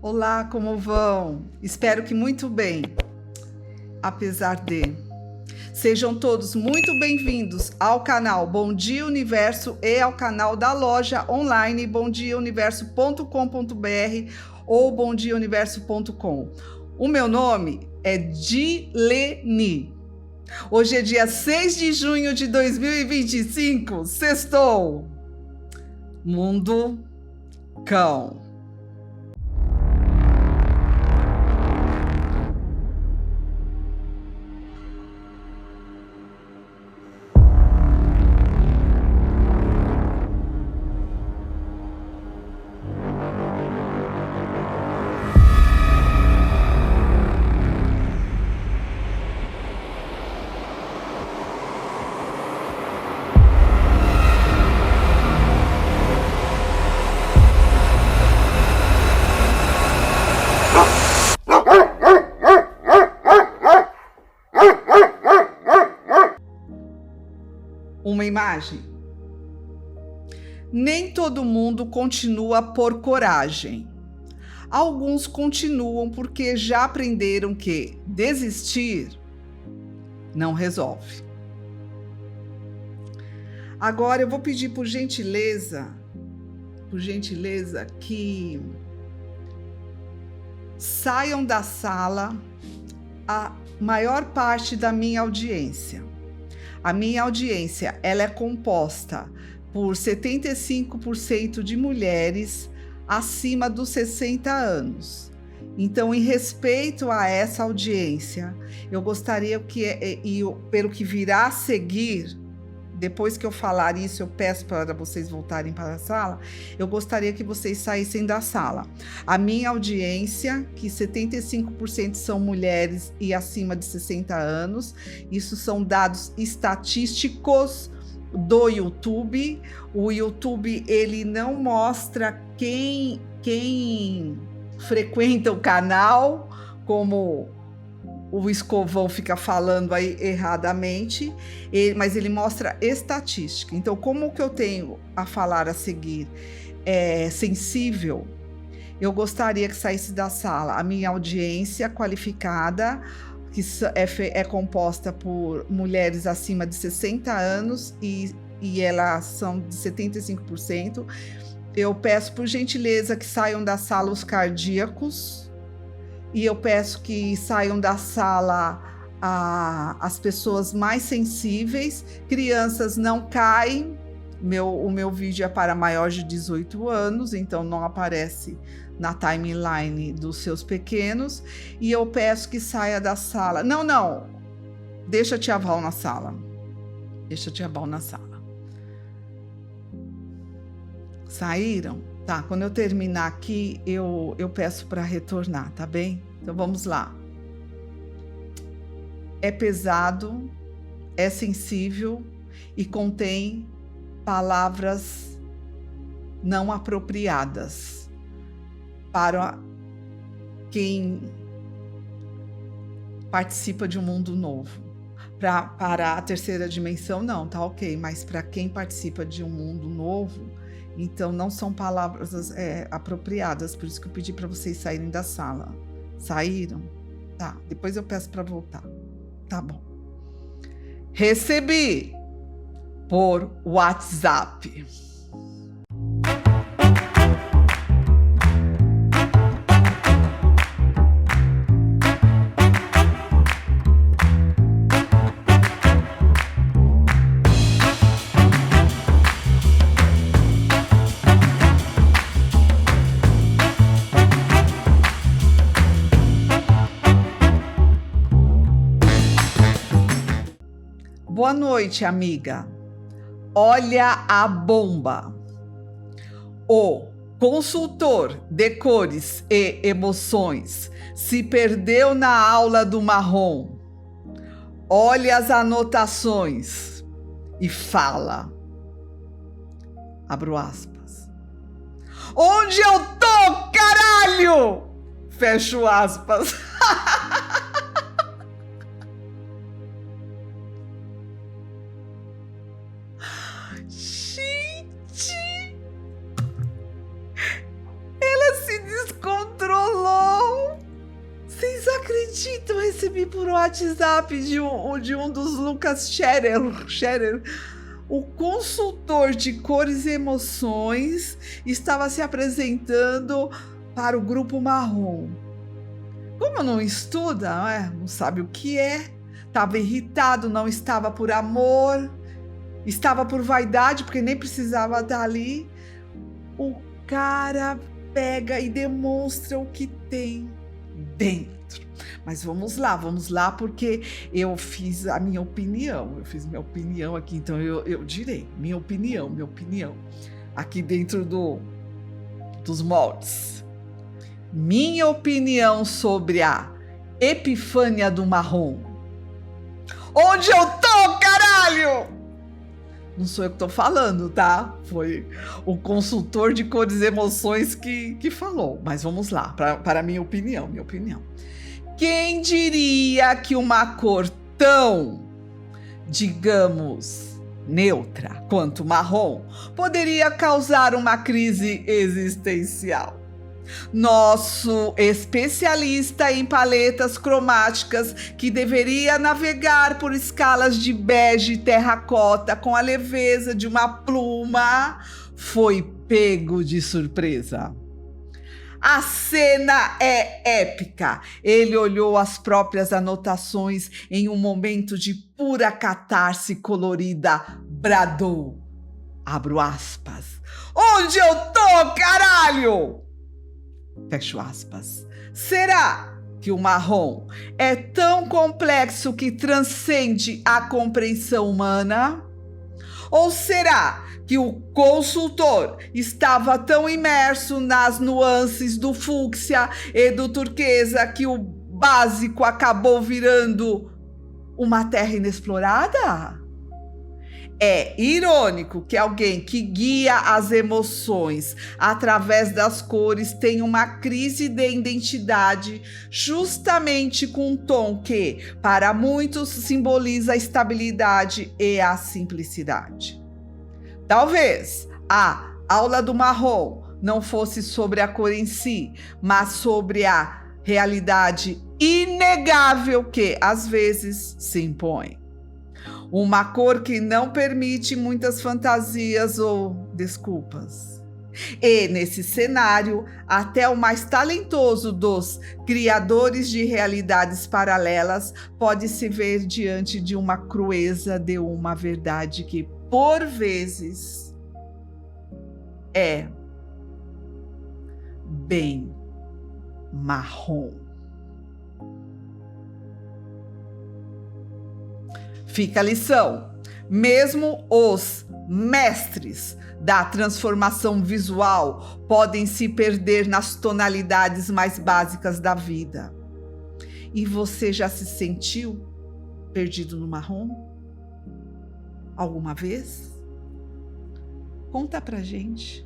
Olá, como vão? Espero que muito bem, apesar de. Sejam todos muito bem-vindos ao canal Bom Dia Universo e ao canal da loja online bomdiauniverso.com.br ou bomdiauniverso.com. O meu nome é Dileni. Hoje é dia 6 de junho de 2025, sextou. Mundo Cão. Uma imagem. Nem todo mundo continua por coragem. Alguns continuam porque já aprenderam que desistir não resolve. Agora eu vou pedir por gentileza, que saiam da sala a maior parte da minha audiência. A minha audiência, ela é composta por 75% de mulheres acima dos 60 anos. Então, em respeito a essa audiência, eu gostaria pelo que virá a seguir, depois que eu falar isso, eu peço para vocês voltarem para a sala, eu gostaria que vocês saíssem da sala. A minha audiência, que 75% são mulheres e acima de 60 anos, isso são dados estatísticos do YouTube. O YouTube, ele não mostra quem frequenta o canal, como o Escovão fica falando aí erradamente, mas ele mostra estatística. Então, como o que eu tenho a falar a seguir é sensível, eu gostaria que saísse da sala a minha audiência qualificada, que é composta por mulheres acima de 60 anos e elas são de 75%. Eu peço, por gentileza, que saiam da sala os cardíacos. E eu peço que saiam da sala as pessoas mais sensíveis. Crianças não caem. O meu vídeo é para maiores de 18 anos, então não aparece na timeline dos seus pequenos. E eu peço que saia da sala. Não. Deixa a tia Val na sala. Saíram? Tá, quando eu terminar aqui, eu peço para retornar, tá bem? Então vamos lá. É pesado, é sensível e contém palavras não apropriadas para quem participa de um mundo novo. Para a terceira dimensão, não, tá ok, mas para quem participa de um mundo novo, então não são palavras apropriadas, por isso que eu pedi para vocês saírem da sala. Saíram? Tá, depois eu peço para voltar. Tá bom. Recebi por WhatsApp. Boa noite, amiga. Olha a bomba. O consultor de cores e emoções se perdeu na aula do marrom. Olha as anotações e fala. Abro aspas. Onde eu tô, caralho? Fecho aspas. Gente, ela se descontrolou. acredito, eu recebi por WhatsApp de um dos Lucas Scherer. O consultor de cores e emoções estava se apresentando para o grupo marrom. Como não estuda, não sabe o que é, estava irritado, não estava por amor, estava por vaidade, porque nem precisava estar ali. O cara pega e demonstra o que tem dentro. Mas vamos lá, porque eu fiz a minha opinião. Eu fiz minha opinião aqui, então eu direi minha opinião. Aqui dentro dos moldes. Minha opinião sobre a Epifânia do Marrom. Onde eu tô, caralho? Não sou eu que tô falando, tá? Foi o consultor de cores e emoções que falou. Mas vamos lá, para a minha opinião. Quem diria que uma cor tão, digamos, neutra quanto marrom poderia causar uma crise existencial? Nosso especialista em paletas cromáticas, que deveria navegar por escalas de bege e terracota com a leveza de uma pluma, foi pego de surpresa. A cena é épica. Ele olhou as próprias anotações em um momento de pura catarse colorida, bradou. Abro aspas. Onde eu tô, caralho? Fecho aspas. Será que o marrom é tão complexo que transcende a compreensão humana? Ou será que o consultor estava tão imerso nas nuances do fúcsia e do turquesa que o básico acabou virando uma terra inexplorada? É irônico que alguém que guia as emoções através das cores tenha uma crise de identidade justamente com um tom que, para muitos, simboliza a estabilidade e a simplicidade. Talvez a aula do marrom não fosse sobre a cor em si, mas sobre a realidade inegável que, às vezes, se impõe. Uma cor que não permite muitas fantasias ou desculpas. E, nesse cenário, até o mais talentoso dos criadores de realidades paralelas pode se ver diante de uma crueza de uma verdade que, por vezes, é bem marrom. Fica a lição. Mesmo os mestres da transformação visual podem se perder nas tonalidades mais básicas da vida. E você já se sentiu perdido no marrom? Alguma vez? Conta pra gente.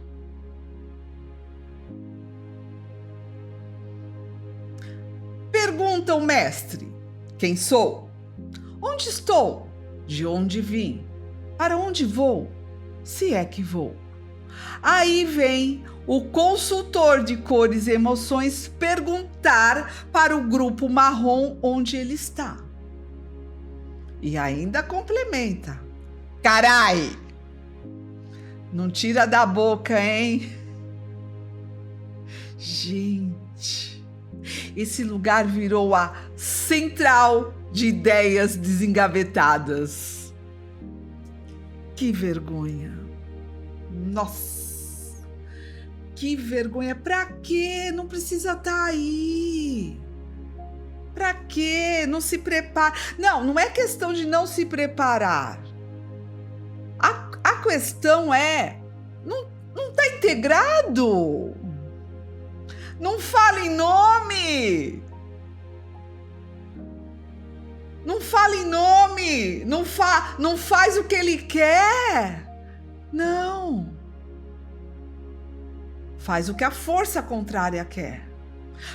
Pergunta o mestre: quem sou? Onde estou? De onde vim? Para onde vou? Se é que vou. Aí vem o consultor de cores e emoções perguntar para o grupo marrom onde ele está. E ainda complementa: carai! Não tira da boca, hein? Gente, esse lugar virou a central de ideias desengavetadas. Que vergonha. Nossa, que vergonha. Pra quê? Não precisa estar aí. Pra quê? Não se prepara. Não é questão de não se preparar. A questão é, não tá integrado. Não fala em nome. Não fala em nome, não faz o que ele quer. Não. Faz o que a força contrária quer.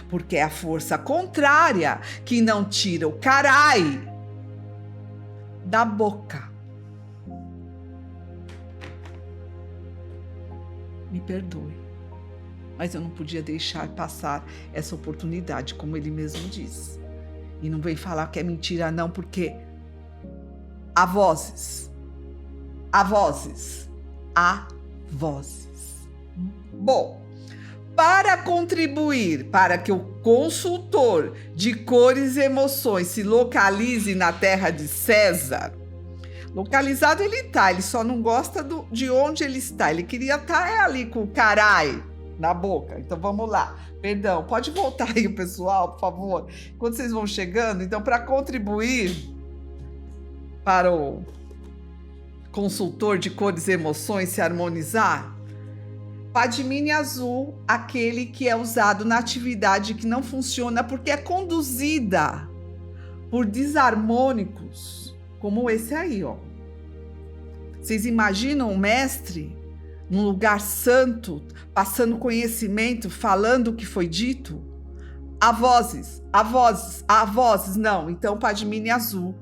Porque é a força contrária que não tira o carai da boca. Me perdoe, mas eu não podia deixar passar essa oportunidade, como ele mesmo disse. E não vem falar que é mentira não, porque há vozes. Há vozes. Há vozes. Bom, para contribuir para que o consultor de cores e emoções se localize na terra de César, localizado ele tá, ele só não gosta de onde ele está. Ele queria estar ali com o carai na boca. Então vamos lá. Perdão, pode voltar aí o pessoal, por favor, quando vocês vão chegando. Então, para contribuir para o consultor de cores e emoções se harmonizar, Padmini azul, aquele que é usado na atividade que não funciona porque é conduzida por desarmônicos, como esse aí, ó. Vocês imaginam o mestre num lugar santo, passando conhecimento, falando o que foi dito? Há vozes, há vozes, há vozes. Não, então Padmini azul,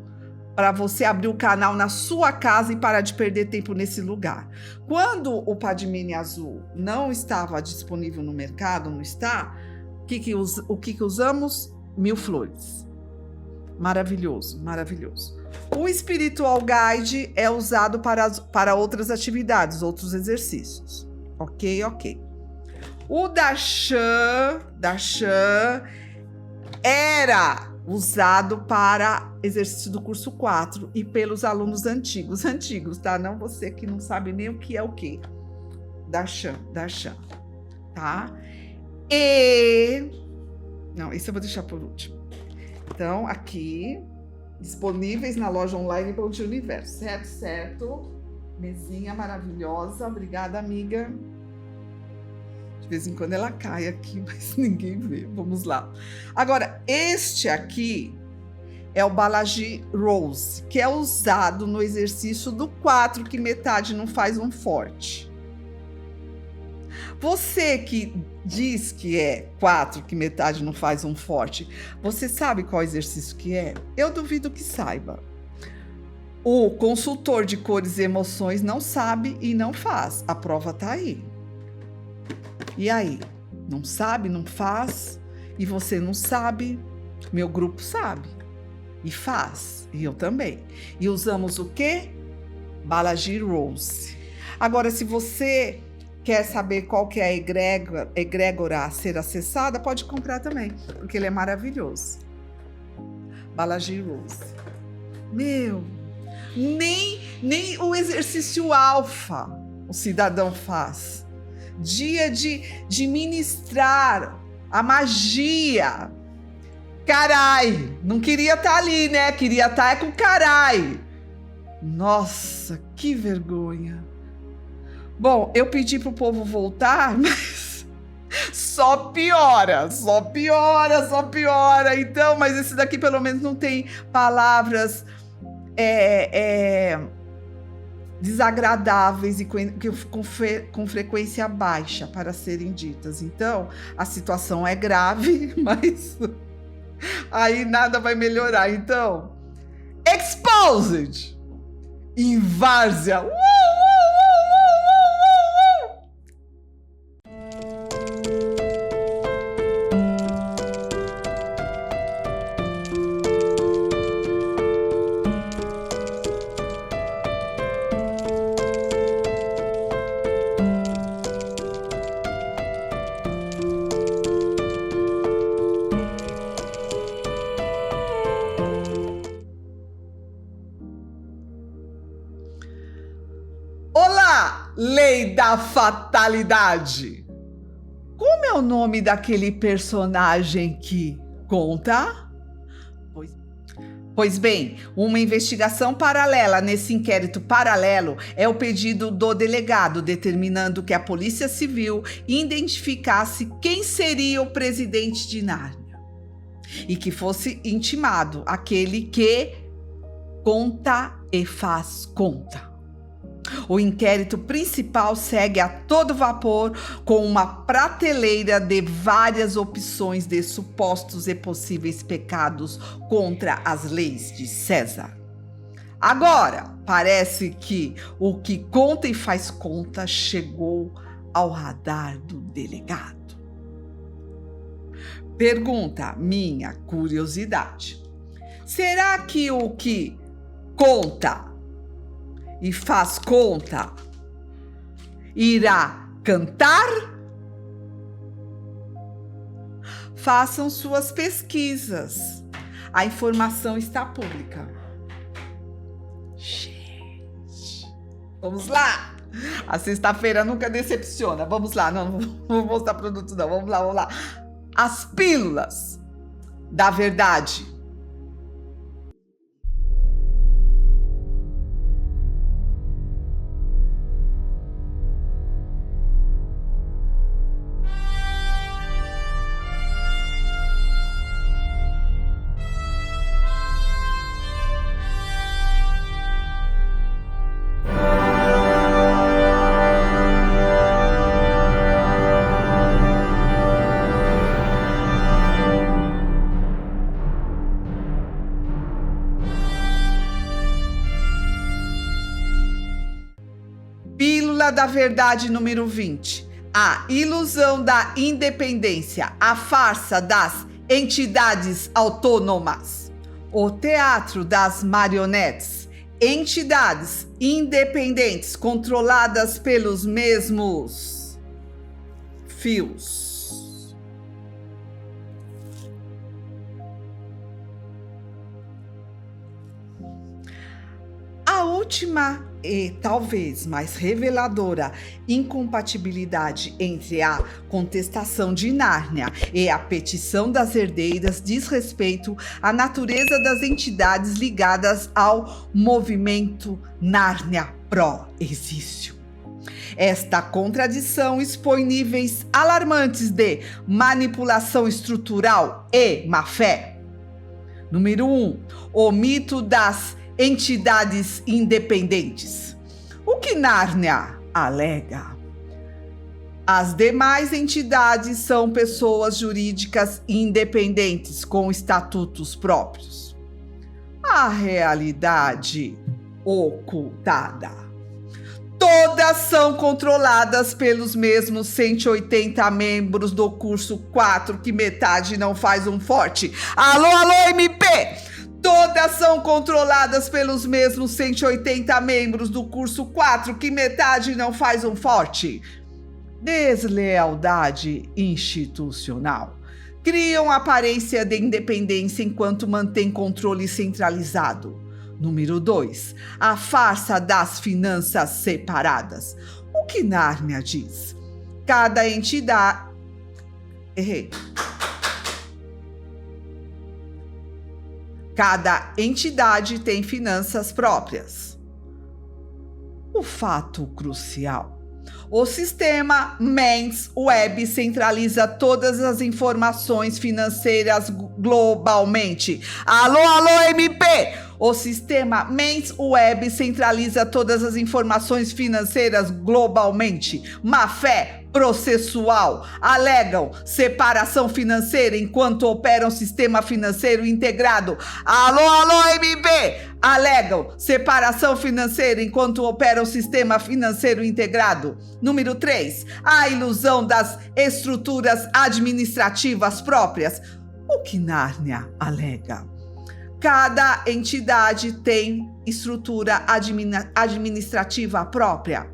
para você abrir o canal na sua casa e parar de perder tempo nesse lugar. Quando o Padmini azul não estava disponível no mercado, não está, o que usamos? 1000 flores. Maravilhoso, maravilhoso. O Spiritual Guide é usado para outras atividades, outros exercícios. Ok, ok. O Darshan era usado para exercício do curso 4 e pelos alunos antigos, tá? Não você que não sabe nem o que é o quê. Darshan, tá? Não, esse eu vou deixar por último. Então, aqui, disponíveis na loja online Bom Universo, certo? Mesinha maravilhosa, obrigada, amiga. De vez em quando ela cai aqui, mas ninguém vê. Vamos lá. Agora, este aqui é o Balaji Rose, que é usado no exercício do 4, que metade não faz um forte. Você que diz que é 4, que metade não faz um forte, você sabe qual exercício que é? Eu duvido que saiba. O consultor de cores e emoções não sabe e não faz. A prova tá aí. E aí? Não sabe, não faz? E você não sabe? Meu grupo sabe. E faz. E eu também. E usamos o quê? Balaji Rose. Agora, se você quer saber qual que é a egrégora a ser acessada, pode comprar também, porque ele é maravilhoso. Balaji Rose. Meu, nem o exercício alfa o cidadão faz. Dia de ministrar a magia. Carai, não queria estar ali, né? Queria estar com carai. Nossa, que vergonha. Bom, eu pedi pro povo voltar, mas só piora. Então, mas esse daqui pelo menos não tem palavras desagradáveis e com frequência baixa para serem ditas. Então, a situação é grave, mas aí nada vai melhorar. Então, exposed em várzea. Lei da fatalidade. Como é o nome daquele personagem que conta? Pois bem, uma investigação paralela nesse inquérito paralelo é o pedido do delegado, determinando que a Polícia Civil identificasse quem seria o presidente de Nárnia e que fosse intimado aquele que conta e faz conta. O inquérito principal segue a todo vapor com uma prateleira de várias opções de supostos e possíveis pecados contra as leis de César. Agora, parece que o que conta e faz conta chegou ao radar do delegado. Pergunta, minha curiosidade. Será que o que conta e faz conta irá cantar? Façam suas pesquisas. A informação está pública. Gente, vamos lá! A sexta-feira nunca decepciona. Vamos lá, não vou mostrar produtos não. Vamos lá. As pílulas da verdade. Pílula da verdade número 20. A ilusão da independência, a farsa das entidades autônomas. O teatro das marionetes, entidades independentes controladas pelos mesmos fios. A última e talvez mais reveladora incompatibilidade entre a contestação de Nárnia e a petição das herdeiras diz respeito à natureza das entidades ligadas ao movimento Nárnia Pró-Exício. Esta contradição expõe níveis alarmantes de manipulação estrutural e má-fé. Número 1. O mito das entidades independentes. O que Nárnia alega? As demais entidades são pessoas jurídicas independentes com estatutos próprios. A realidade ocultada. Todas são controladas pelos mesmos 180 membros do curso 4, que metade não faz um forte. Alô, MP! Todas são controladas pelos mesmos 180 membros do curso 4, que metade não faz um forte. Deslealdade institucional. Criam aparência de independência enquanto mantém controle centralizado. Número 2. A farsa das finanças separadas. O que Nárnia diz? Cada entidade... Cada entidade tem finanças próprias. O fato crucial. O sistema Men's Web centraliza todas as informações financeiras globalmente. Alô, MP! O sistema Men's Web centraliza todas as informações financeiras globalmente. Má-fé processual. Alegam separação financeira enquanto operam sistema financeiro integrado. Alô, MP! Alegam separação financeira enquanto operam sistema financeiro integrado. Número 3. A ilusão das estruturas administrativas próprias. O que Nárnia alega? Cada entidade tem estrutura administrativa própria.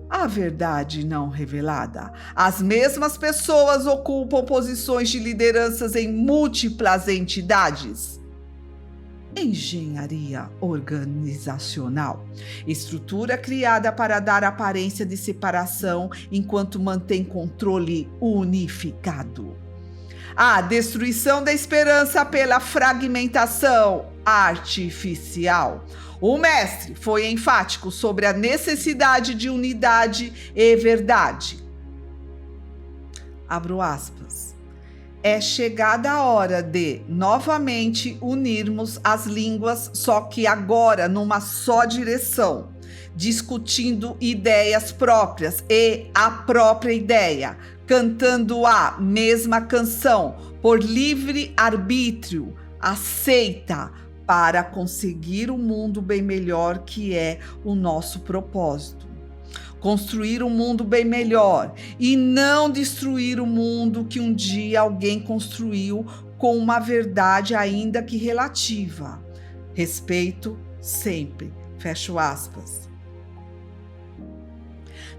A verdade não revelada. As mesmas pessoas ocupam posições de lideranças em múltiplas entidades. Engenharia organizacional. Estrutura criada para dar aparência de separação enquanto mantém controle unificado. A destruição da esperança pela fragmentação artificial. O mestre foi enfático sobre a necessidade de unidade e verdade. Abro aspas. É chegada a hora de, novamente, unirmos as línguas, só que agora numa só direção, discutindo ideias próprias e a própria ideia, cantando a mesma canção, por livre arbítrio, aceita para conseguir um mundo bem melhor, que é o nosso propósito. Construir um mundo bem melhor e não destruir o mundo que um dia alguém construiu com uma verdade ainda que relativa. Respeito sempre. Fecho aspas.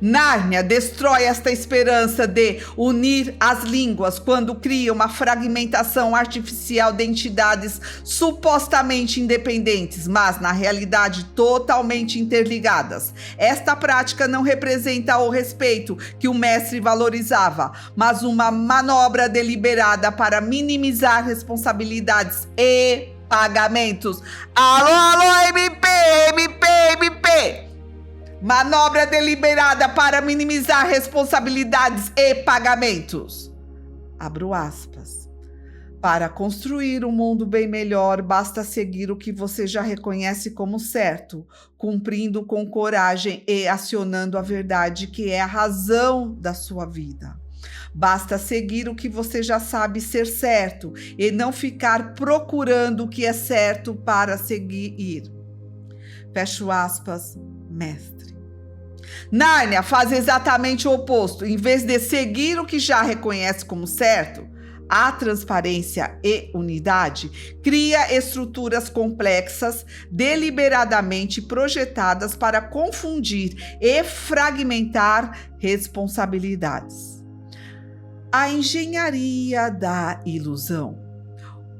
Nárnia destrói esta esperança de unir as línguas quando cria uma fragmentação artificial de entidades supostamente independentes, mas na realidade totalmente interligadas. Esta prática não representa o respeito que o mestre valorizava, mas uma manobra deliberada para minimizar responsabilidades e pagamentos. Alô, MP, MP, MP! Manobra deliberada para minimizar responsabilidades e pagamentos. Abro aspas. Para construir um mundo bem melhor, basta seguir o que você já reconhece como certo, cumprindo com coragem e acionando a verdade que é a razão da sua vida. Basta seguir o que você já sabe ser certo e não ficar procurando o que é certo para seguir. Fecho aspas, mestre. Nárnia faz exatamente o oposto. Em vez de seguir o que já reconhece como certo, a transparência e unidade cria estruturas complexas deliberadamente projetadas para confundir e fragmentar responsabilidades. A engenharia da ilusão.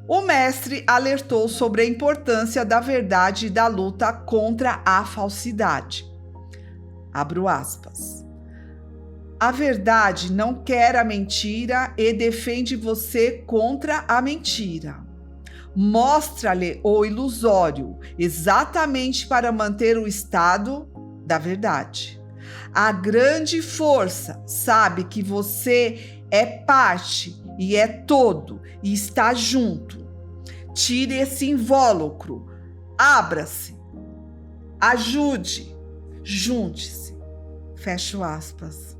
O mestre alertou sobre a importância da verdade e da luta contra a falsidade. Abro aspas. A verdade não quer a mentira e defende você contra a mentira. Mostra-lhe o ilusório, exatamente para manter o estado da verdade. A grande força sabe que você é parte e é todo e está junto. Tire esse invólucro, abra-se, ajude, junte-se. Fecho aspas.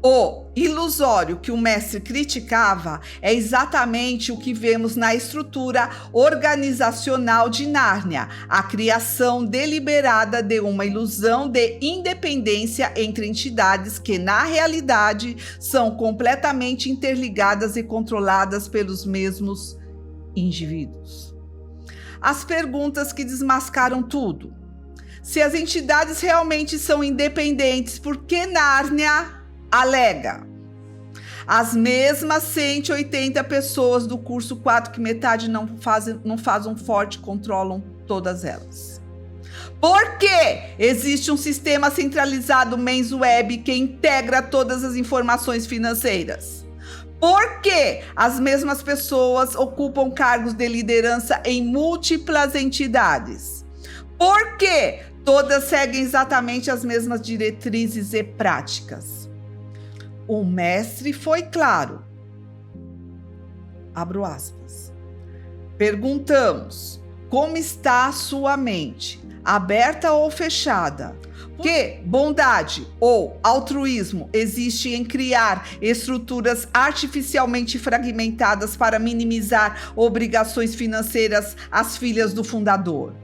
O ilusório que o mestre criticava é exatamente o que vemos na estrutura organizacional de Nárnia, a criação deliberada de uma ilusão de independência entre entidades que, na realidade, são completamente interligadas e controladas pelos mesmos indivíduos. As perguntas que desmascaram tudo. Se as entidades realmente são independentes, por que Nárnia alega? As mesmas 180 pessoas do curso 4 que metade não faz um forte controlam todas elas. Por que existe um sistema centralizado MensWeb que integra todas as informações financeiras? Por que as mesmas pessoas ocupam cargos de liderança em múltiplas entidades? Por que todas seguem exatamente as mesmas diretrizes e práticas? O mestre foi claro. Abro aspas. Perguntamos: como está a sua mente? Aberta ou fechada? Que bondade ou altruísmo existe em criar estruturas artificialmente fragmentadas para minimizar obrigações financeiras às filhas do fundador?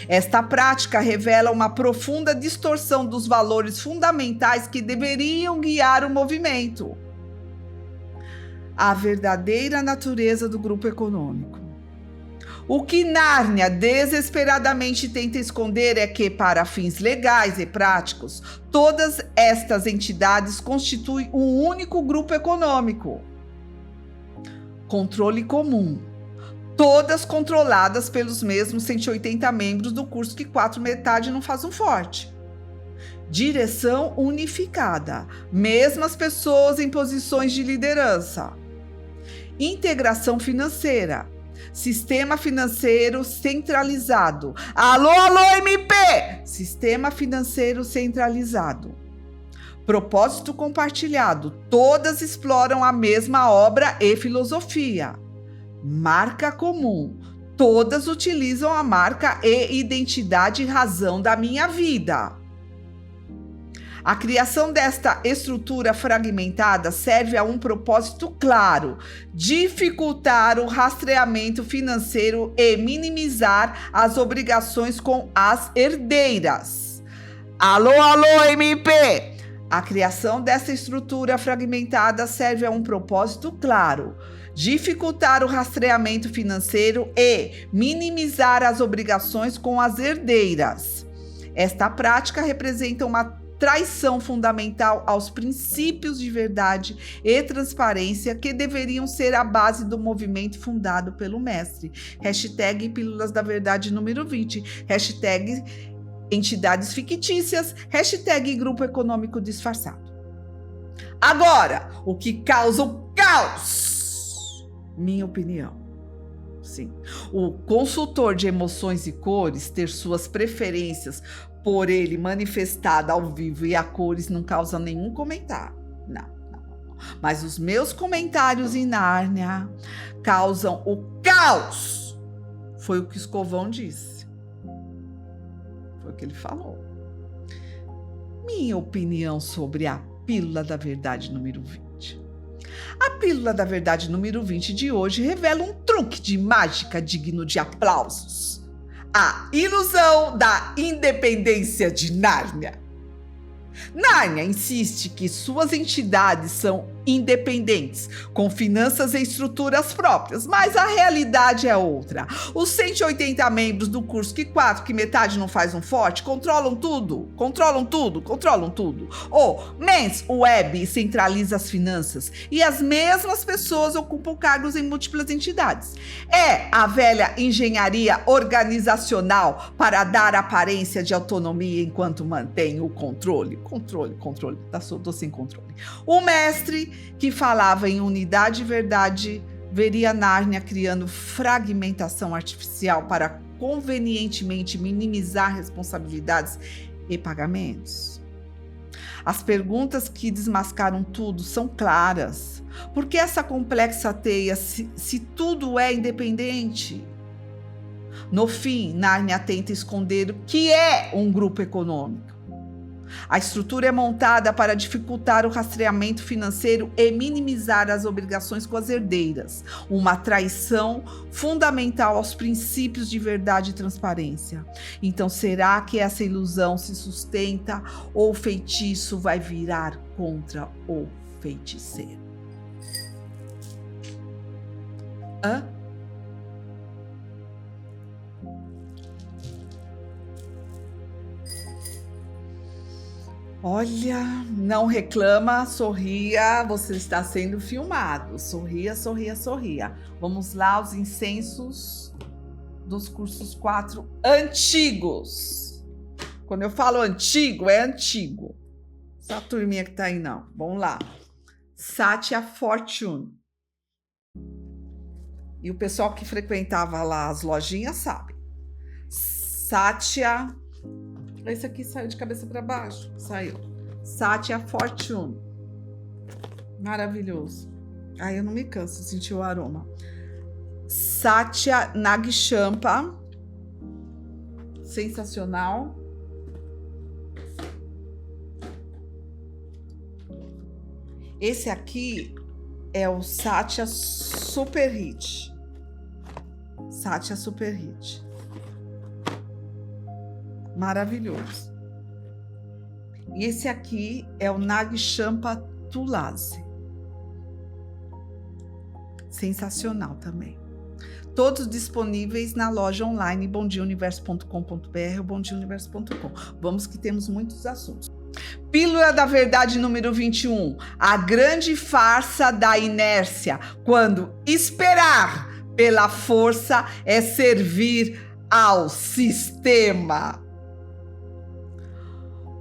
Esta prática revela uma profunda distorção dos valores fundamentais que deveriam guiar o movimento. A verdadeira natureza do grupo econômico. O que Nárnia desesperadamente tenta esconder é que, para fins legais e práticos, todas estas entidades constituem um único grupo econômico. Controle comum. Todas controladas pelos mesmos 180 membros do curso que 4 metade não faz um forte. Direção unificada. Mesmas pessoas em posições de liderança. Integração financeira. Sistema financeiro centralizado. Alô, alô, MP! Sistema financeiro centralizado. Propósito compartilhado. Todas exploram a mesma obra e filosofia. Marca comum. Todas utilizam a marca e identidade e razão da minha vida. A criação desta estrutura fragmentada serve a um propósito claro: dificultar o rastreamento financeiro e minimizar as obrigações com as herdeiras. Alô, alô, MP! A criação dessa estrutura fragmentada serve a um propósito claro: dificultar o rastreamento financeiro e minimizar as obrigações com as herdeiras. Esta prática representa uma traição fundamental aos princípios de verdade e transparência que deveriam ser a base do movimento fundado pelo mestre. Hashtag Pílulas da Verdade número 20. Hashtag entidades fictícias. Hashtag Grupo Econômico Disfarçado. Agora, o que causa o caos? Minha opinião. Sim. O consultor de emoções e cores ter suas preferências por ele manifestada ao vivo e a cores não causa nenhum comentário. Não. Mas os meus comentários em Nárnia causam o caos. Foi o que o Escovão disse. Foi o que ele falou. Minha opinião sobre a Pílula da Verdade número 20. A Pílula da Verdade número 20 de hoje revela um truque de mágica digno de aplausos. A ilusão da independência de Nárnia. Nárnia insiste que suas entidades são independentes, com finanças e estruturas próprias, mas a realidade é outra. Os 180 membros do curso que metade não faz um forte, controlam tudo. O Mens Web centraliza as finanças e as mesmas pessoas ocupam cargos em múltiplas entidades. É a velha engenharia organizacional para dar aparência de autonomia enquanto mantém o controle. Tô sem controle. O mestre, que falava em unidade e verdade, veria Nárnia criando fragmentação artificial para convenientemente minimizar responsabilidades e pagamentos. As perguntas que desmascaram tudo são claras. Por que essa complexa teia se tudo é independente? No fim, Nárnia tenta esconder o que é um grupo econômico. A estrutura é montada para dificultar o rastreamento financeiro e minimizar as obrigações com as herdeiras, uma traição fundamental aos princípios de verdade e transparência. Então, será que essa ilusão se sustenta ou o feitiço vai virar contra o feiticeiro? Hã? Olha, não reclama, sorria, você está sendo filmado. Sorria. Vamos lá, os incensos dos cursos 4 antigos. Quando eu falo antigo, é antigo. Essa turminha que tá aí, não. Vamos lá. Satya Fortune. E o pessoal que frequentava lá as lojinhas sabe. Satya... Esse aqui saiu de cabeça para baixo. Saiu. Satya Fortune. Maravilhoso. Ai, eu não me canso de sentir o aroma. Satya Nagchampa. Sensacional. Esse aqui é o Satya Super Hit. Satya Super Hit. Maravilhoso. E esse aqui é o Nagchampa Tulasi. Sensacional também. Todos disponíveis na loja online bomdiauniverso.com.br ou bomdiauniverso.com. Vamos que temos muitos assuntos. Pílula da Verdade número 21. A grande farsa da inércia, quando esperar pela força é servir ao sistema.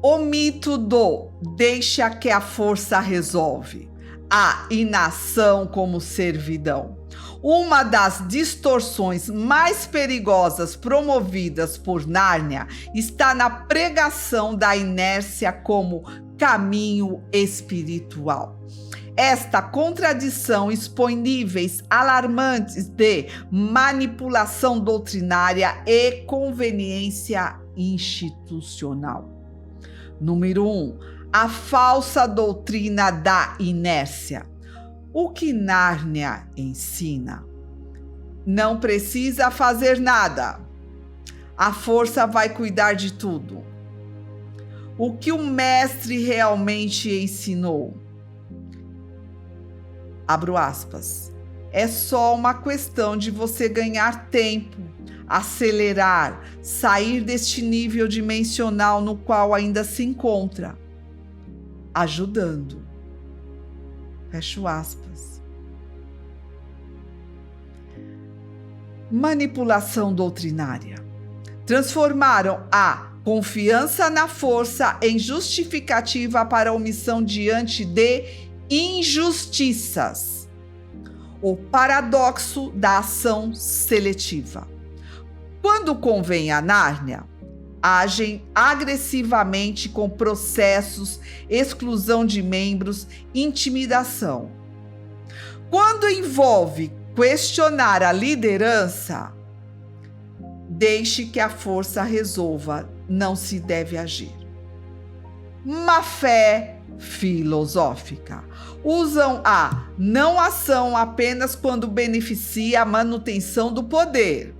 O mito do deixa que a força resolve, a inação como servidão. Uma das distorções mais perigosas promovidas por Nárnia está na pregação da inércia como caminho espiritual. Esta contradição expõe níveis alarmantes de manipulação doutrinária e conveniência institucional. Número 1. A falsa doutrina da inércia. O que Nárnia ensina? Não precisa fazer nada. A força vai cuidar de tudo. O que o mestre realmente ensinou? Abro aspas. É só uma questão de você ganhar tempo, acelerar, sair deste nível dimensional no qual ainda se encontra, ajudando. Fecho aspas. Manipulação doutrinária. Transformaram a confiança na força em justificativa para a omissão diante de injustiças. O paradoxo da ação seletiva. Quando convém a Nárnia, agem agressivamente com processos, exclusão de membros, intimidação. Quando envolve questionar a liderança, deixe que a força resolva, não se deve agir. Má fé filosófica. Usam a não ação apenas quando beneficia a manutenção do poder.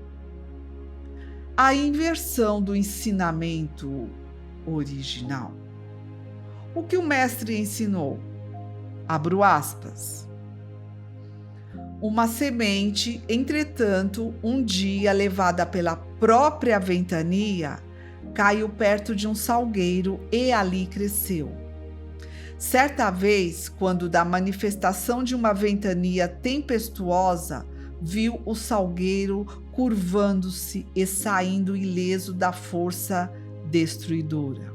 A inversão do ensinamento original. O que o mestre ensinou? Abro aspas. Uma semente, entretanto, um dia levada pela própria ventania, caiu perto de um salgueiro e ali cresceu. Certa vez, quando da manifestação de uma ventania tempestuosa, viu o salgueiro curvando-se e saindo ileso da força destruidora.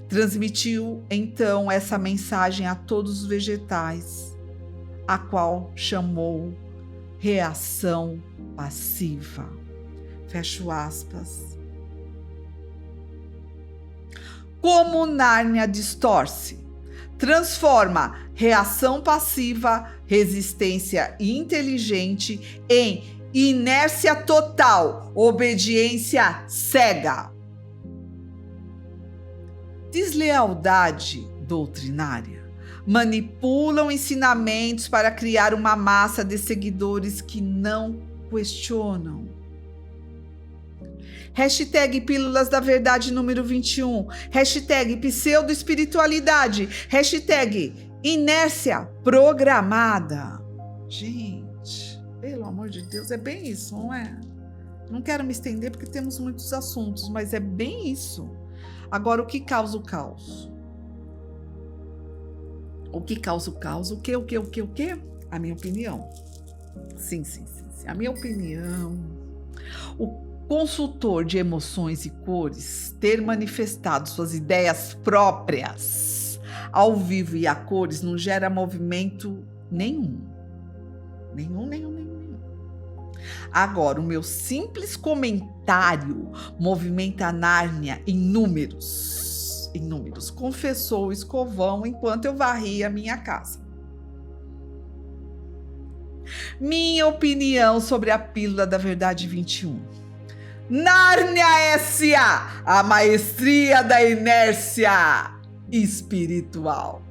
Transmitiu então essa mensagem a todos os vegetais, a qual chamou reação passiva. Fecho aspas. Como Nárnia distorce, transforma reação passiva, resistência inteligente em inércia total, obediência cega. Deslealdade doutrinária. Manipulam ensinamentos para criar uma massa de seguidores que não questionam. Hashtag Pílulas da Verdade número 21. Hashtag Pseudo-espiritualidade. Hashtag Inércia programada. Gente, pelo amor de Deus, é bem isso, não é? Não quero me estender porque temos muitos assuntos, mas é bem isso. Agora, o que causa o caos? O que causa o caos? O quê? A minha opinião. Sim. A minha opinião. O consultor de emoções e cores ter manifestado suas ideias próprias ao vivo e a cores não gera movimento nenhum. Agora, o meu simples comentário movimenta a Nárnia em números. Confessou o escovão enquanto eu varria a minha casa. Minha opinião sobre a Pílula da Verdade 21. Nárnia S.A., a maestria da inércia espiritual.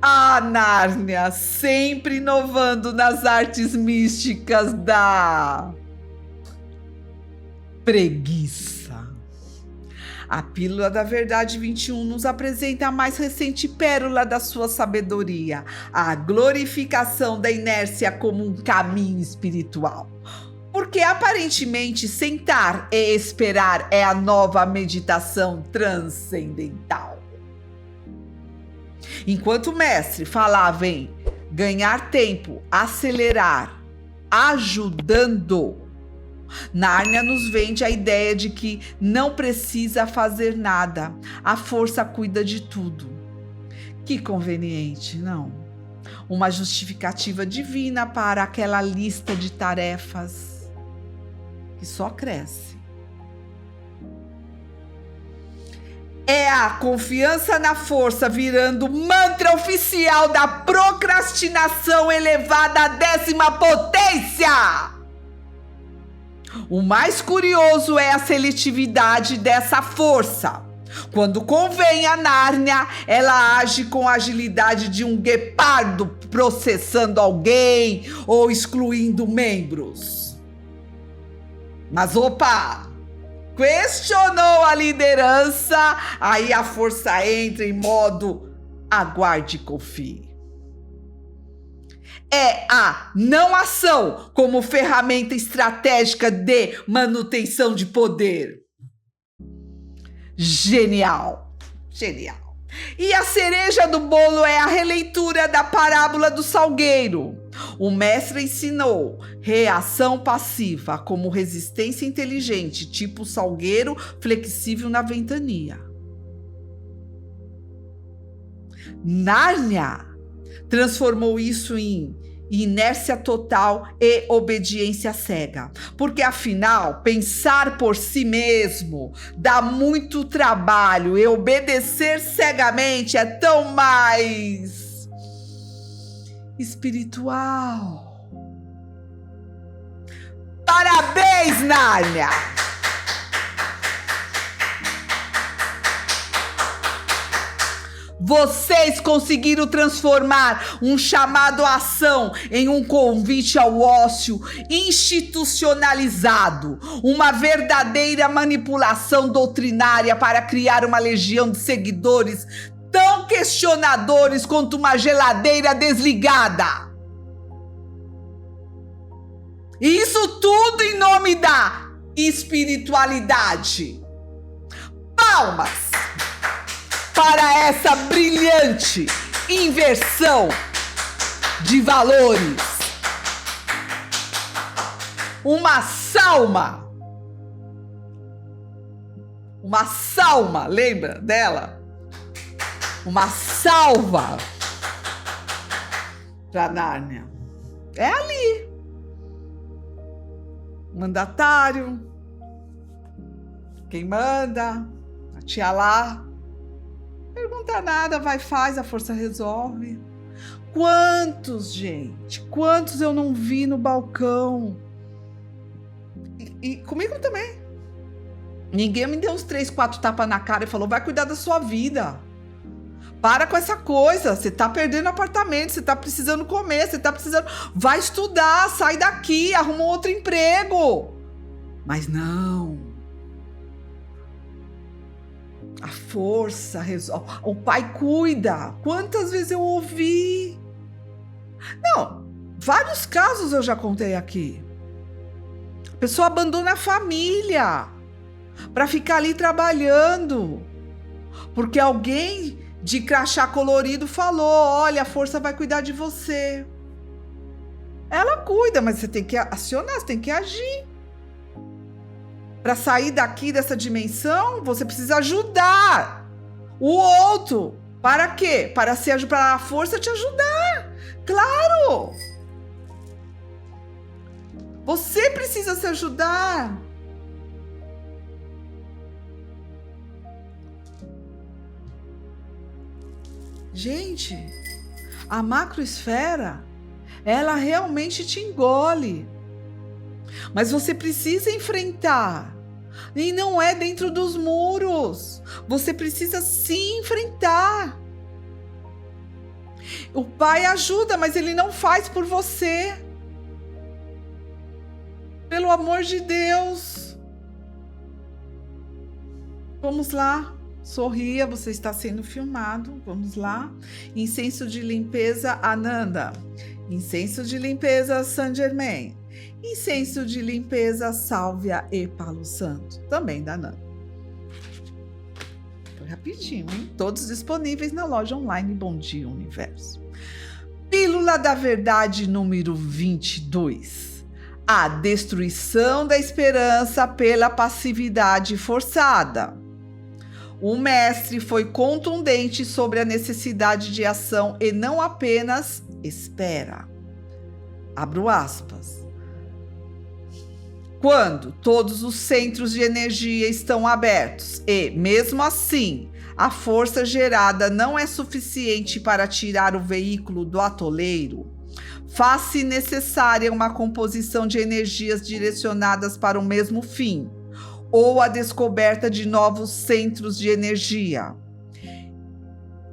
A Nárnia, sempre inovando nas artes místicas da preguiça. A Pílula da Verdade 21 nos apresenta a mais recente pérola da sua sabedoria, a glorificação da inércia como um caminho espiritual. Porque aparentemente sentar e esperar é a nova meditação transcendental. Enquanto o mestre falava em ganhar tempo, acelerar, ajudando, Nárnia nos vende a ideia de que não precisa fazer nada, a força cuida de tudo. Que conveniente, não? Uma justificativa divina para aquela lista de tarefas que só cresce. É a confiança na força virando mantra oficial da procrastinação elevada à 10ª potência. O mais curioso é a seletividade dessa força. Quando convém a Nárnia, ela age com a agilidade de um guepardo processando alguém ou excluindo membros. Mas opa! questionou a liderança, aí a força entra em modo aguarde e confie. É a não ação como ferramenta estratégica de manutenção de poder. Genial, genial. E a cereja do bolo é a releitura da parábola do salgueiro. O mestre ensinou reação passiva como resistência inteligente, tipo salgueiro flexível na ventania. Nárnia transformou isso em inércia total e obediência cega. Porque, afinal, pensar por si mesmo dá muito trabalho e obedecer cegamente é tão mais espiritual. Parabéns, Nárnia! Vocês conseguiram transformar um chamado à ação em um convite ao ócio institucionalizado, uma verdadeira manipulação doutrinária para criar uma legião de seguidores tão questionadores quanto uma geladeira desligada. E isso tudo em nome da espiritualidade. Palmas para essa brilhante inversão de valores. Uma salma, lembra dela? Uma salva para Nárnia. É ali. Mandatário, quem manda, a tia lá. Pergunta nada, vai, faz, a força resolve. Quantos, gente? Quantos eu não vi no balcão? E comigo também. Ninguém me deu uns 3, 4 tapas na cara e falou, vai cuidar da sua vida. Para com essa coisa, você tá perdendo apartamento, você tá precisando comer, você tá precisando... Vai estudar, sai daqui, arruma outro emprego. Mas não. A força resolve. O pai cuida. Quantas vezes eu ouvi? Não, vários casos eu já contei aqui. A pessoa abandona a família para ficar ali trabalhando. Porque alguém de crachá colorido falou, olha, a força vai cuidar de você. Ela cuida, mas você tem que acionar, você tem que agir. Para sair daqui dessa dimensão, você precisa ajudar o outro. Para quê? Para a força te ajudar. Claro! Você precisa se ajudar. Gente, a macroesfera, ela realmente te engole. Mas você precisa enfrentar. E não é dentro dos muros. Você precisa se enfrentar. O pai ajuda, mas ele não faz por você. Pelo amor de Deus. Vamos lá. Sorria, você está sendo filmado. Vamos lá. Incenso de limpeza, Ananda. Incenso de limpeza, Saint Germain. Incenso de limpeza, Sálvia e Palo Santo, também da Nanda. Foi rapidinho, hein? Todos disponíveis na loja online Bom Dia Universo. Pílula da Verdade número 22. A destruição da esperança pela passividade forçada. O mestre foi contundente sobre a necessidade de ação e não apenas espera. Abro aspas. Quando todos os centros de energia estão abertos e, mesmo assim, a força gerada não é suficiente para tirar o veículo do atoleiro, faz-se necessária uma composição de energias direcionadas para o mesmo fim, ou a descoberta de novos centros de energia.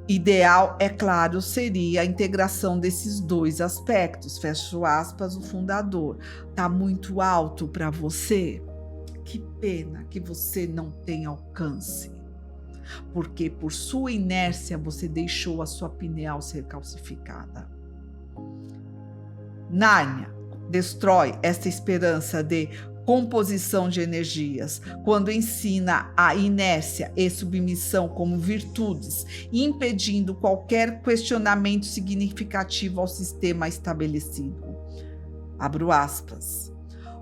Ideal, é claro, seria a integração desses dois aspectos. Fecho aspas, o fundador. Tá muito alto para você? que pena que você não tem alcance, porque por sua inércia você deixou a sua pineal ser calcificada. Nárnia destrói esta esperança de composição de energias, quando ensina a inércia e submissão como virtudes, impedindo qualquer questionamento significativo ao sistema estabelecido. Abro aspas.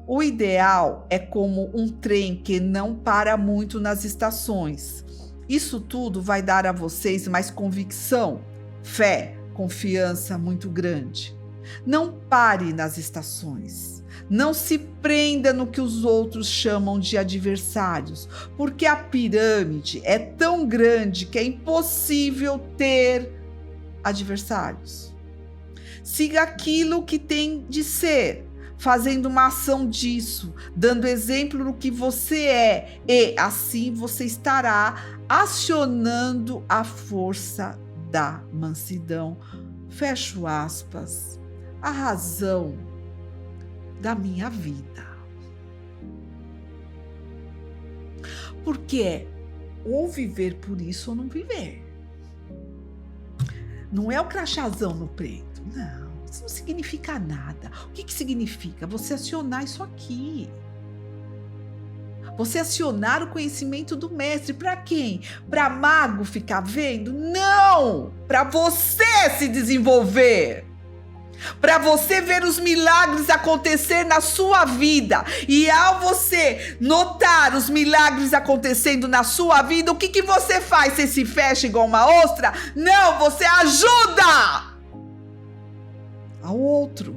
O ideal é como um trem que não para muito nas estações. Isso tudo vai dar a vocês mais convicção, fé, confiança muito grande. Não pare nas estações. Não se prenda no que os outros chamam de adversários, porque a pirâmide é tão grande que é impossível ter adversários. Siga aquilo que tem de ser, fazendo uma ação disso, dando exemplo do que você é, e assim você estará acionando a força da mansidão. Fecho aspas. A razão da minha vida. Porque é ou viver por isso ou não viver. Não é o crachazão no peito, não. Isso não significa nada. O que significa? Você acionar isso aqui. Você acionar o conhecimento do mestre. Para quem? Para mago ficar vendo? Não! Para você se desenvolver. Para você ver os milagres acontecer na sua vida. E ao você notar os milagres acontecendo na sua vida, o que você faz? Você se fecha igual uma ostra? Não, você ajuda ao outro.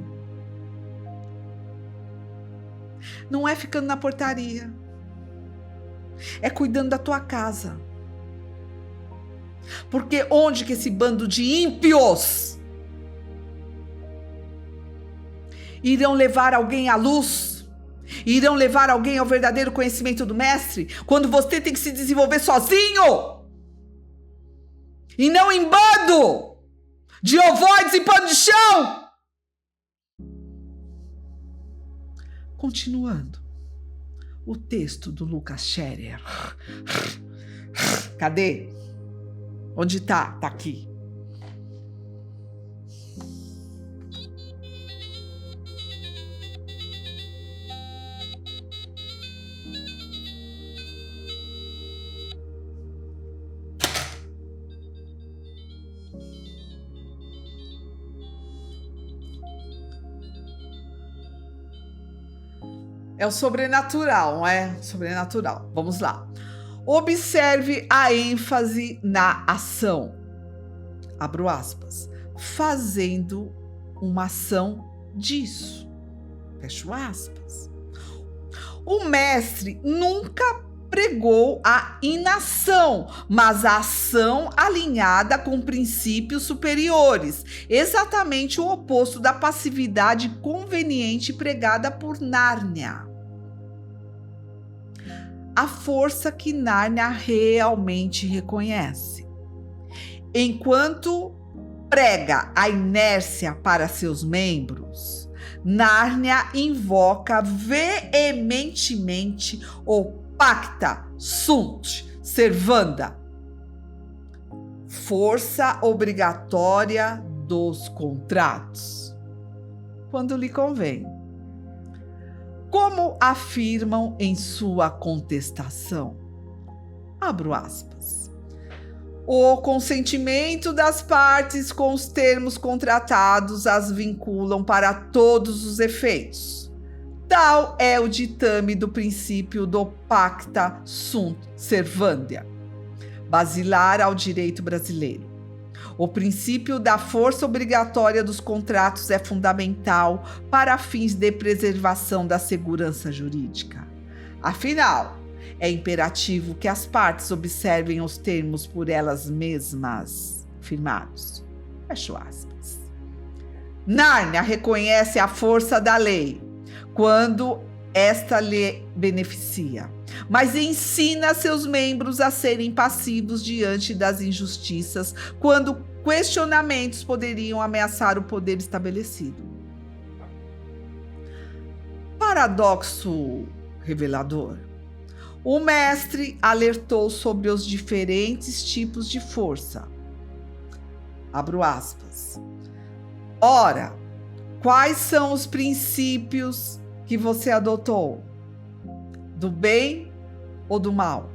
Não é ficando na portaria. É cuidando da tua casa. Porque onde que esse bando de ímpios irão levar alguém à luz? Irão levar alguém ao verdadeiro conhecimento do mestre? Quando você tem que se desenvolver sozinho! E não em bando de ovoides e pano de chão! Continuando. O texto do Lucas Scherer. Cadê? Onde tá? Tá aqui. É o sobrenatural, não é? Sobrenatural. Vamos lá. Observe a ênfase na ação. Abro aspas. Fazendo uma ação disso. Fecho aspas. O mestre nunca pregou a inação, mas a ação alinhada com princípios superiores, exatamente o oposto da passividade conveniente pregada por Nárnia. A força que Nárnia realmente reconhece. Enquanto prega a inércia para seus membros, Nárnia invoca veementemente o Pacta sunt servanda, força obrigatória dos contratos, quando lhe convém. Como afirmam em sua contestação, abro aspas, o consentimento das partes com os termos contratados as vinculam para todos os efeitos. Tal é o ditame do princípio do Pacta sunt servanda, basilar ao direito brasileiro. O princípio da força obrigatória dos contratos é fundamental para fins de preservação da segurança jurídica. Afinal, é imperativo que as partes observem os termos por elas mesmas firmados. Fecho aspas. Nárnia reconhece a força da lei quando esta lhe beneficia, mas ensina seus membros a serem passivos diante das injustiças quando questionamentos poderiam ameaçar o poder estabelecido. Paradoxo revelador. O mestre alertou sobre os diferentes tipos de força. Abro aspas. Ora, quais são os princípios que você adotou? Do bem ou do mal?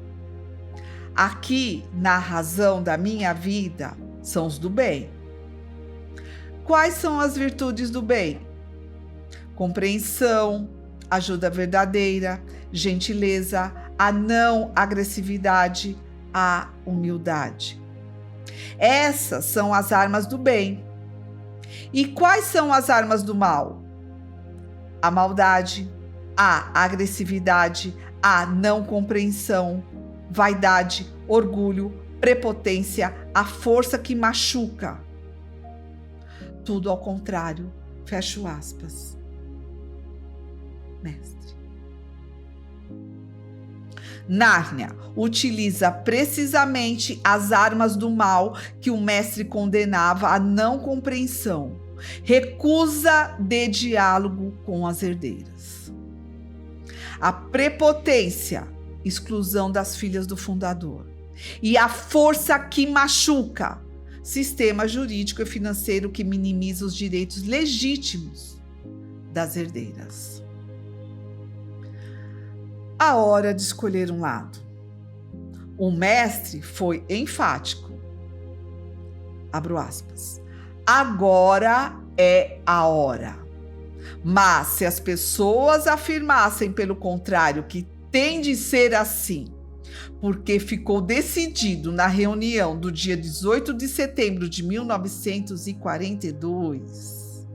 Aqui, na razão da minha vida, são os do bem. Quais são as virtudes do bem? Compreensão, ajuda verdadeira, gentileza, a não agressividade, a humildade. Essas são as armas do bem. E quais são as armas do mal? A maldade, a agressividade, a não compreensão, vaidade, orgulho, prepotência, a força que machuca. Tudo ao contrário, fecho aspas. Mestre. Nárnia utiliza precisamente as armas do mal que o mestre condenava à não compreensão, recusa de diálogo com as herdeiras. A prepotência, exclusão das filhas do fundador, e a força que machuca, sistema jurídico e financeiro que minimiza os direitos legítimos das herdeiras. A hora de escolher um lado. O mestre foi enfático. Abro aspas. Agora é a hora. Mas se as pessoas afirmassem pelo contrário que tem de ser assim, porque ficou decidido na reunião do dia 18 de setembro de 1942,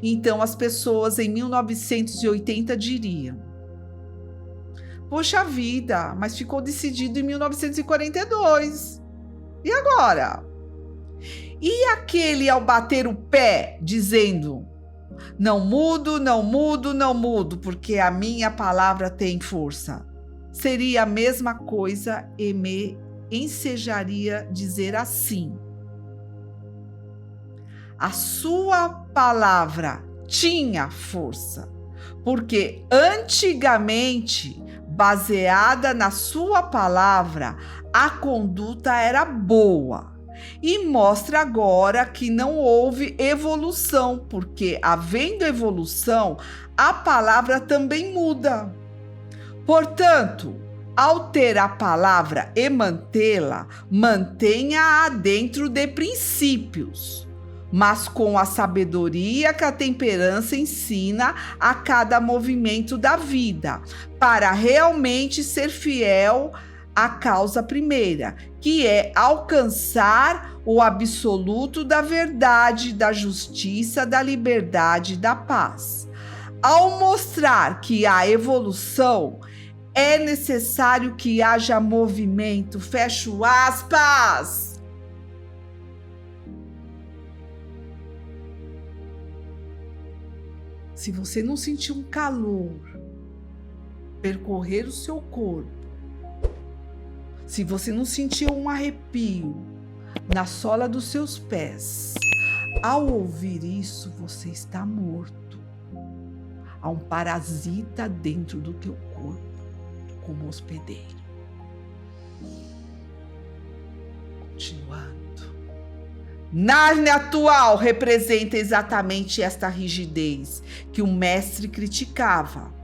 então as pessoas em 1980 diriam: poxa vida, mas ficou decidido em 1942. E agora? E aquele ao bater o pé, dizendo: não mudo, não mudo, não mudo, porque a minha palavra tem força? Seria a mesma coisa e me ensejaria dizer assim: a sua palavra tinha força, porque antigamente, baseada na sua palavra, a conduta era boa. E mostra agora que não houve evolução, porque, havendo evolução, a palavra também muda. Portanto, ao ter a palavra e mantê-la, mantenha-a dentro de princípios, mas com a sabedoria que a temperança ensina a cada movimento da vida, para realmente ser fiel à causa primeira, que é alcançar o absoluto da verdade, da justiça, da liberdade e da paz. Ao mostrar que há evolução, é necessário que haja movimento. Fecho aspas. Se você não sentir um calor percorrer o seu corpo, se você não sentir um arrepio na sola dos seus pés, ao ouvir isso, você está morto. Há um parasita dentro do teu corpo, como hospedeiro. Continuando. Nárnia atual representa exatamente esta rigidez que o mestre criticava.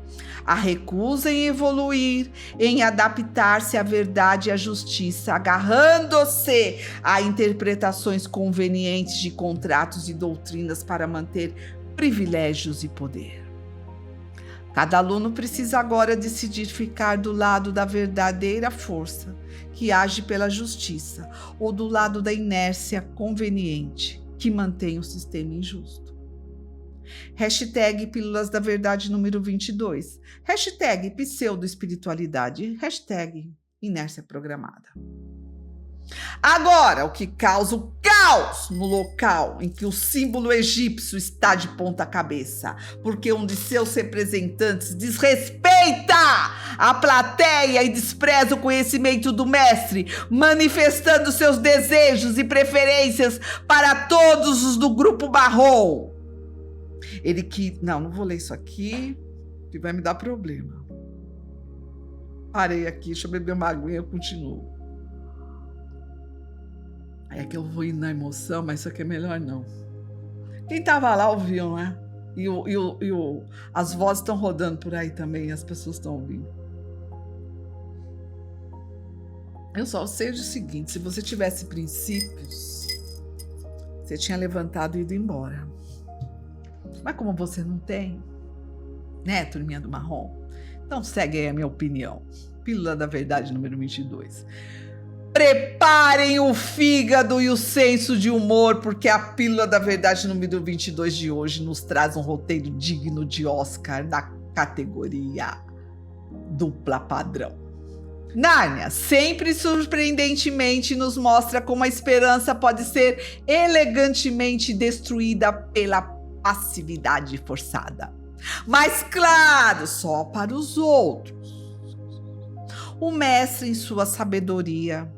A recusa em evoluir, em adaptar-se à verdade e à justiça, agarrando-se a interpretações convenientes de contratos e doutrinas para manter privilégios e poder. Cada aluno precisa agora decidir ficar do lado da verdadeira força, que age pela justiça, ou do lado da inércia conveniente, que mantém o sistema injusto. Hashtag Pílulas da Verdade número 22. Hashtag Pseudo-espiritualidade. Hashtag Inércia Programada. Agora, o que causa o caos no local em que o símbolo egípcio está de ponta cabeça, porque um de seus representantes desrespeita a plateia e despreza o conhecimento do mestre, manifestando seus desejos e preferências para todos os do grupo marrom. Ele que... Não vou ler isso aqui, que vai me dar problema. Parei aqui, deixa eu beber uma aguinha, eu continuo. É que eu vou indo na emoção, mas isso aqui é melhor não. Quem tava lá ouviu, né? As vozes estão rodando por aí também, as pessoas estão ouvindo. Eu só sei o seguinte, se você tivesse princípios, você tinha levantado e ido embora. Mas como você não tem, né, turminha do marrom? Então segue aí a minha opinião. Pílula da Verdade número 22. Preparem o fígado e o senso de humor, porque a Pílula da Verdade número 22 de hoje nos traz um roteiro digno de Oscar da categoria dupla padrão. Nárnia sempre surpreendentemente nos mostra como a esperança pode ser elegantemente destruída pela passividade forçada. Mas claro, só para os outros. O mestre, em sua sabedoria,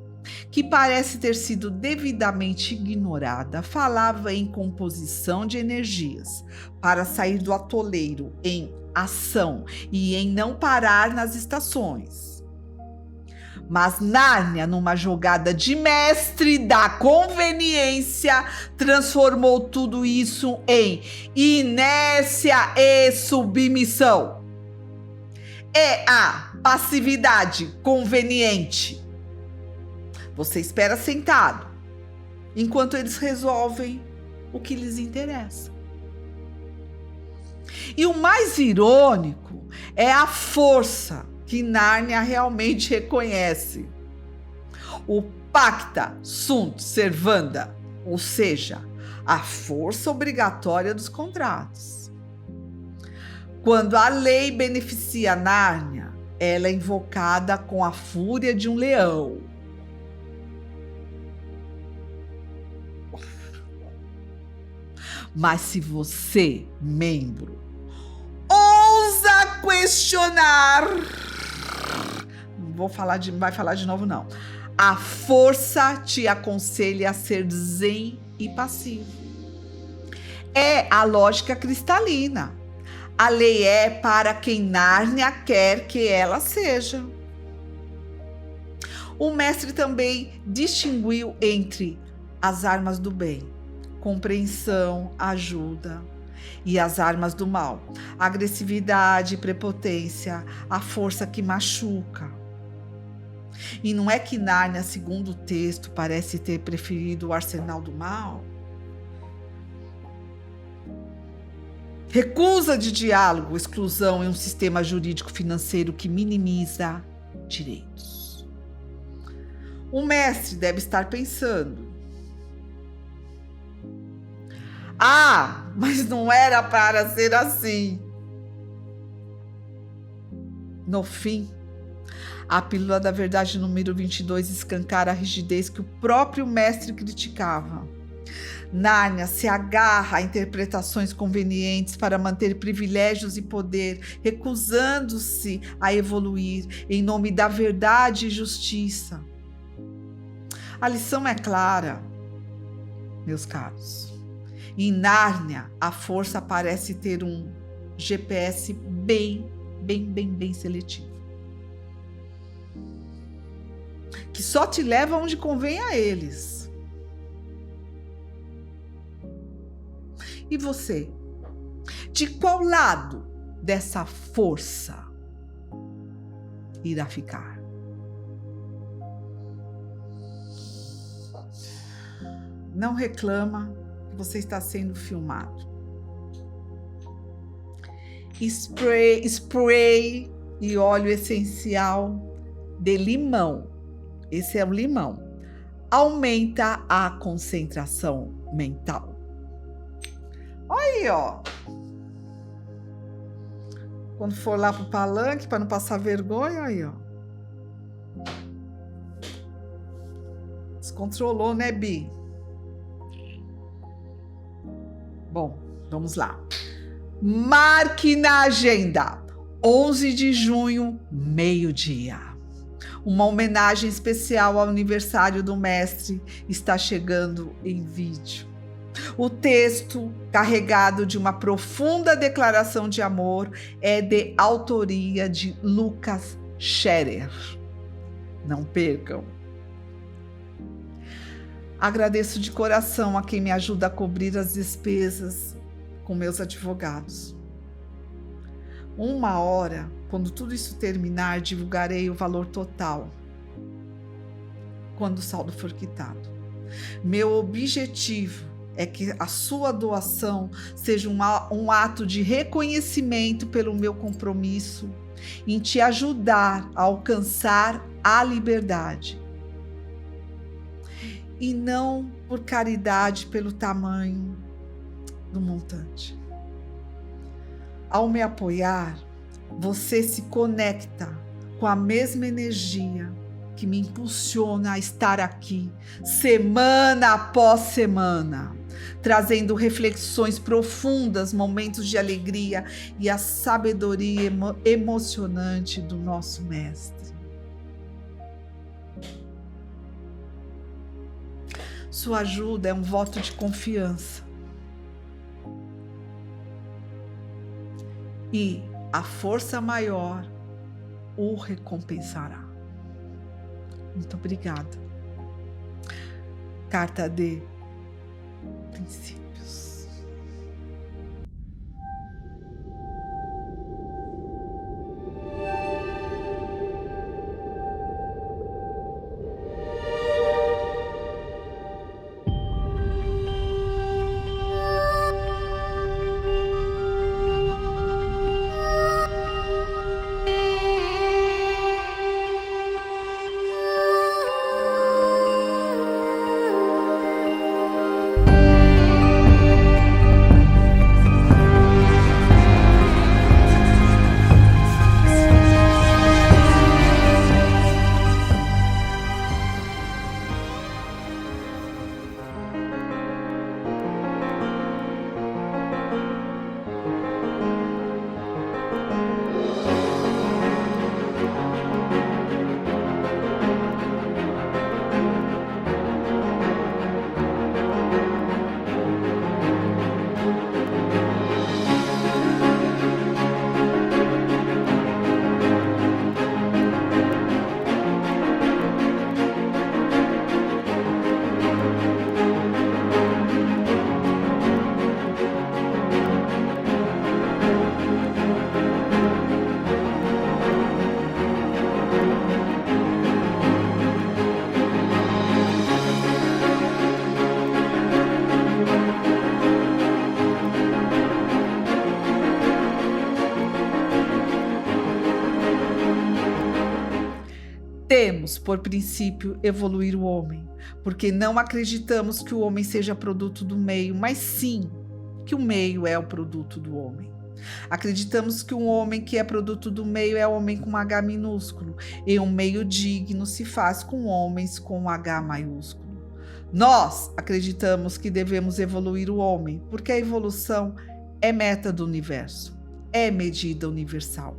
que parece ter sido devidamente ignorada, falava em composição de energias para sair do atoleiro em ação e em não parar nas estações. Mas Nárnia, numa jogada de mestre da conveniência, transformou tudo isso em inércia e submissão. É a passividade conveniente. Você espera sentado, enquanto eles resolvem o que lhes interessa. E o mais irônico é a força que Nárnia realmente reconhece. O pacta sunt servanda, ou seja, a força obrigatória dos contratos. Quando a lei beneficia Nárnia, ela é invocada com a fúria de um leão. Mas se você, membro, ousa questionar, vai falar de novo não. A força te aconselha a ser zen e passivo. É a lógica cristalina. A lei é para quem Nárnia quer que ela seja. O mestre também distinguiu entre as armas do bem, compreensão, ajuda, e as armas do mal, agressividade, prepotência, a força que machuca. E não é que Nárnia, segundo o texto, parece ter preferido o arsenal do mal? Recusa de diálogo, exclusão em um sistema jurídico-financeiro que minimiza direitos. O mestre deve estar pensando: ah, mas não era para ser assim. No fim, a Pílula da Verdade número 22 escancara a rigidez que o próprio mestre criticava. Nárnia se agarra a interpretações convenientes para manter privilégios e poder, recusando-se a evoluir em nome da verdade e justiça. A lição é clara, meus caros. Em Nárnia, a força parece ter um GPS bem seletivo, que só te leva onde convém a eles. E você? De qual lado dessa força irá ficar? Não reclama que você está sendo filmado. Spray e óleo essencial de limão. Esse é o limão. Aumenta a concentração mental. Aí, ó. Quando for lá pro palanque, para não passar vergonha, aí, ó. Descontrolou, né, Bi? Bom, vamos lá. Marque na agenda. 11 de junho, meio-dia. Uma homenagem especial ao aniversário do mestre está chegando em vídeo. O texto, carregado de uma profunda declaração de amor, é de autoria de Lucas Scherer. Não percam. Agradeço de coração a quem me ajuda a cobrir as despesas com meus advogados. 1 hora, quando tudo isso terminar, divulgarei o valor total, quando o saldo for quitado. Meu objetivo é que a sua doação seja um ato de reconhecimento pelo meu compromisso em te ajudar a alcançar a liberdade. E não por caridade pelo tamanho do montante. Ao me apoiar, você se conecta com a mesma energia que me impulsiona a estar aqui, semana após semana, trazendo reflexões profundas, momentos de alegria e a sabedoria emocionante do nosso mestre. Sua ajuda é um voto de confiança. E a força maior o recompensará. Muito obrigada. Carta de Princípios. Temos, por princípio, evoluir o homem, porque não acreditamos que o homem seja produto do meio, mas sim que o meio é o produto do homem. Acreditamos que um homem que é produto do meio é homem com H minúsculo, e um meio digno se faz com homens com H maiúsculo. Nós acreditamos que devemos evoluir o homem, porque a evolução é meta do universo. É medida universal.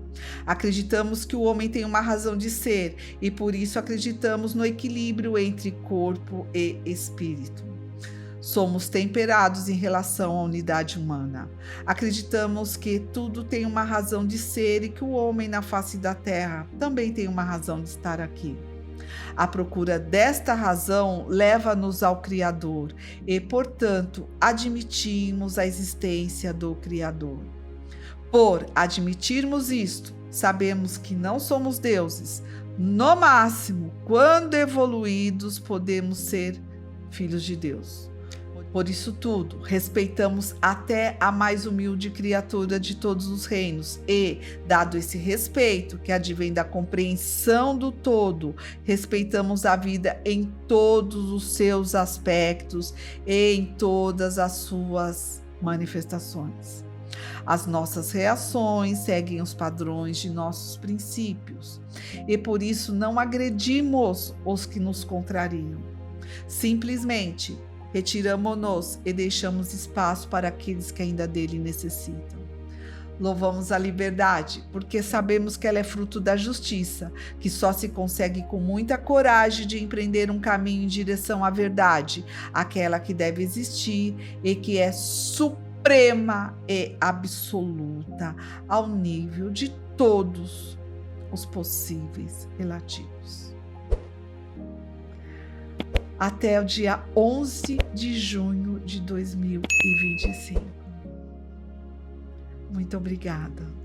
Acreditamos que o homem tem uma razão de ser e por isso acreditamos no equilíbrio entre corpo e espírito. Somos temperados em relação à unidade humana. Acreditamos que tudo tem uma razão de ser e que o homem na face da terra também tem uma razão de estar aqui. A procura desta razão leva-nos ao Criador e, portanto, admitimos a existência do Criador. Por admitirmos isto, sabemos que não somos deuses. No máximo, quando evoluídos, podemos ser filhos de Deus. Por isso tudo, respeitamos até a mais humilde criatura de todos os reinos e, dado esse respeito que advém da compreensão do todo, respeitamos a vida em todos os seus aspectos e em todas as suas manifestações. As nossas reações seguem os padrões de nossos princípios e por isso não agredimos os que nos contrariam. Simplesmente retiramo-nos e deixamos espaço para aqueles que ainda dele necessitam. Louvamos a liberdade, porque sabemos que ela é fruto da justiça, que só se consegue com muita coragem de empreender um caminho em direção à verdade, aquela que deve existir e que é suprema e absoluta ao nível de todos os possíveis relativos. Até o dia 11 de junho de 2025. Muito obrigada.